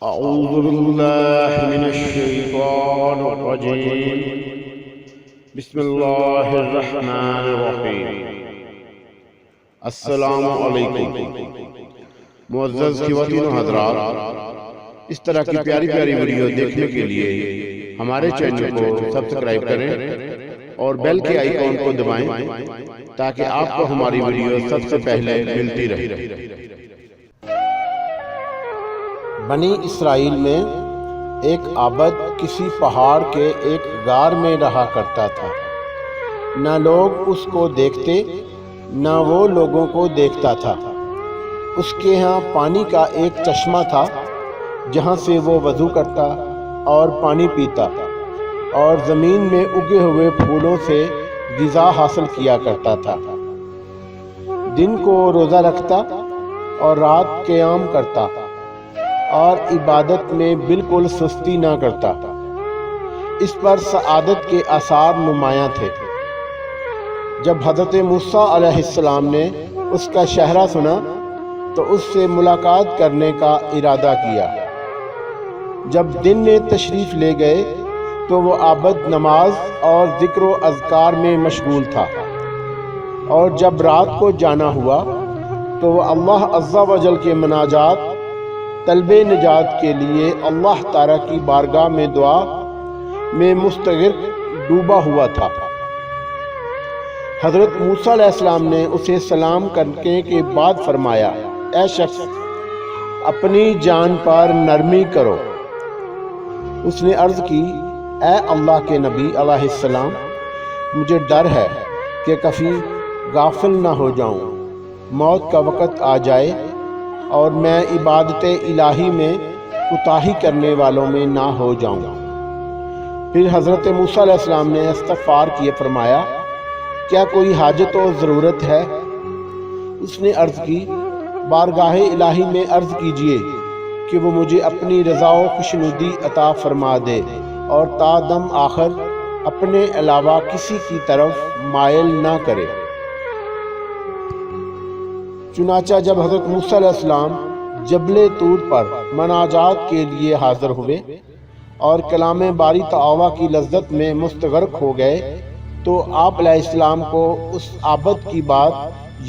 أعوذ بالله من الشيطان الرجيم بسم اللہ الرحمن الرحیم۔ السلام علیکم معزز خواتین و حضرات، اس طرح کی پیاری پیاری ویڈیو دیکھنے کے لیے ہمارے چینل کو سبسکرائب کریں اور بیل کے آئیکن کو دبائیں تاکہ آپ کو ہماری ویڈیو سب سے پہلے ملتی رہے۔ بنی اسرائیل میں ایک عابد کسی پہاڑ کے ایک غار میں رہا کرتا تھا۔ نہ لوگ اس کو دیکھتے نہ وہ لوگوں کو دیکھتا تھا۔ اس کے ہاں پانی کا ایک چشمہ تھا جہاں سے وہ وضو کرتا اور پانی پیتا اور زمین میں اگے ہوئے پھولوں سے غذا حاصل کیا کرتا تھا۔ دن کو روزہ رکھتا اور رات قیام کرتا اور عبادت میں بالکل سستی نہ کرتا۔ اس پر سعادت کے آثار نمایاں تھے۔ جب حضرت موسیٰ علیہ السلام نے اس کا شہرہ سنا تو اس سے ملاقات کرنے کا ارادہ کیا۔ جب دن میں تشریف لے گئے تو وہ عابد نماز اور ذکر و اذکار میں مشغول تھا، اور جب رات کو جانا ہوا تو وہ اللہ عز و جل کے مناجات، طلب نجات کے لیے اللہ تعالیٰ کی بارگاہ میں دعا میں مستغرق ڈوبا ہوا تھا۔ حضرت موسیٰ علیہ السلام نے اسے سلام کرنے کے بعد فرمایا، اے شخص، اپنی جان پر نرمی کرو۔ اس نے عرض کی، اے اللہ کے نبی علیہ السلام، مجھے ڈر ہے کہ کبھی غافل نہ ہو جاؤں، موت کا وقت آ جائے اور میں عبادت الہی میں کوتاہی کرنے والوں میں نہ ہو جاؤں۔ پھر حضرت موسیٰ علیہ السلام نے استغفار کیے فرمایا، کیا کوئی حاجت و ضرورت ہے؟ اس نے عرض کی، بارگاہ الہی میں عرض کیجئے کہ وہ مجھے اپنی رضا و خوشنودی عطا فرما دے اور تا دم آخر اپنے علاوہ کسی کی طرف مائل نہ کرے۔ چنانچہ جب حضرت موسیٰ علیہ السلام جبل طور پر مناجات کے لیے حاضر ہوئے اور کلام باری تعالیٰ کی لذت میں مستغرق ہو گئے تو آپ علیہ السلام کو اس عابد کی بات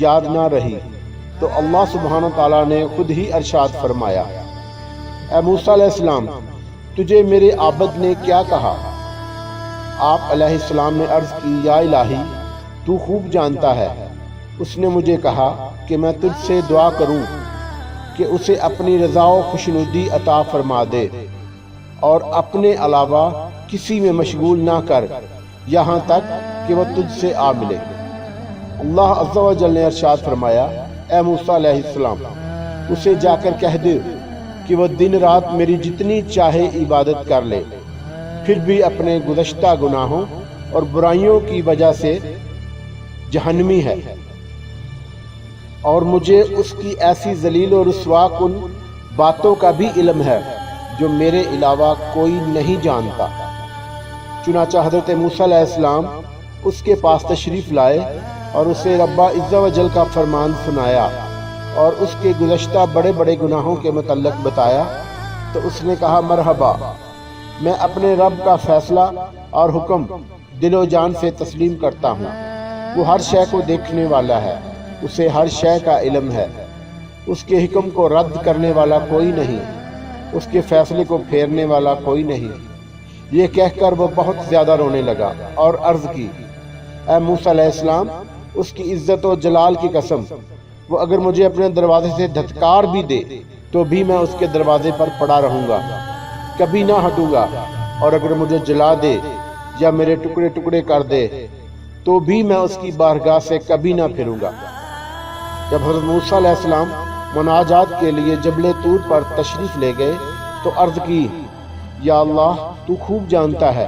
یاد نہ رہی، تو اللہ سبحانہ تعالیٰ نے خود ہی ارشاد فرمایا، اے موسیٰ علیہ السلام، تجھے میرے عابد نے کیا کہا؟ آپ علیہ السلام نے عرض کی، یا الہی، تو خوب جانتا ہے۔ اس نے مجھے کہا کہ میں تجھ سے دعا کروں کہ اسے اپنی رضا و خوشنودی عطا فرما دے اور اپنے علاوہ کسی میں مشغول نہ کر یہاں تک کہ وہ تجھ سے آ ملے۔ اللہ عز و جل نے ارشاد فرمایا، اے موسیٰ علیہ السلام، اسے جا کر کہہ دے کہ وہ دن رات میری جتنی چاہے عبادت کر لے، پھر بھی اپنے گزشتہ گناہوں اور برائیوں کی وجہ سے جہنمی ہے، اور مجھے اس کی ایسی ذلیل و رسوا کن باتوں کا بھی علم ہے جو میرے علاوہ کوئی نہیں جانتا۔ چنانچہ حضرت موسیٰ علیہ السلام اس کے پاس تشریف لائے اور اسے رب عز و جل کا فرمان سنایا اور اس کے گزشتہ بڑے بڑے گناہوں کے متعلق بتایا، تو اس نے کہا، مرحبا، میں اپنے رب کا فیصلہ اور حکم دل و جان سے تسلیم کرتا ہوں۔ وہ ہر شے کو دیکھنے والا ہے، اسے ہر شے کا علم ہے، اس کے حکم کو رد کرنے والا کوئی نہیں، اس کے فیصلے کو پھیرنے والا کوئی نہیں۔ یہ کہہ کر وہ بہت زیادہ رونے لگا اور عرض کی، اے موسیٰ علیہ السلام، اس کی عزت و جلال کی قسم، وہ اگر مجھے اپنے دروازے سے دھتکار بھی دے تو بھی میں اس کے دروازے پر پڑا رہوں گا، کبھی نہ ہٹوں گا، اور اگر مجھے جلا دے یا میرے ٹکڑے ٹکڑے کر دے تو بھی میں اس کی بارگاہ سے کبھی نہ پھروں گا۔ جب حضرت موسیٰ علیہ السلام مناجات کے لیے جبل طور پر تشریف لے گئے تو عرض کی، یا اللہ، تو خوب جانتا ہے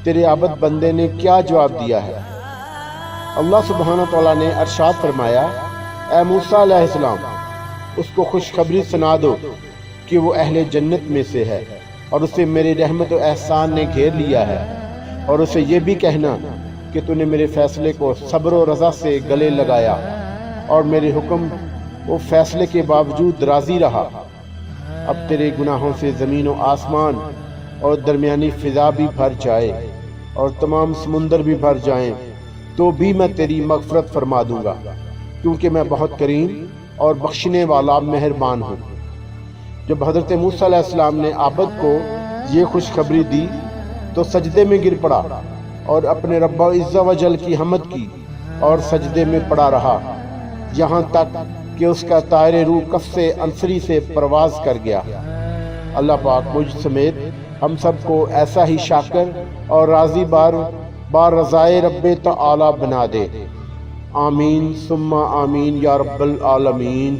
تیرے عابد بندے نے کیا جواب دیا ہے۔ اللہ سبحانہ تعالیٰ نے ارشاد فرمایا، اے موسیٰ علیہ السلام، اس کو خوشخبری سنا دو کہ وہ اہل جنت میں سے ہے اور اسے میری رحمت و احسان نے گھیر لیا ہے، اور اسے یہ بھی کہنا کہ تو نے میرے فیصلے کو صبر و رضا سے گلے لگایا اور میرے حکم و فیصلے کے باوجود راضی رہا۔ اب تیرے گناہوں سے زمین و آسمان اور درمیانی فضا بھی بھر جائے اور تمام سمندر بھی بھر جائیں تو بھی میں تیری مغفرت فرما دوں گا، کیونکہ میں بہت کریم اور بخشنے والا مہربان ہوں۔ جب حضرت موسیٰ علیہ السلام نے عابد کو یہ خوشخبری دی تو سجدے میں گر پڑا اور اپنے رب عز و جل کی حمد کی اور سجدے میں پڑا رہا یہاں تک کہ اس کا طائر روح کف سے انصری سے پرواز کر گیا۔ اللہ پاک مجھ سمیت ہم سب کو ایسا ہی شاکر اور راضی بار رضائے رب تعالی بنا دے، آمین ثم آمین یا رب العالمین۔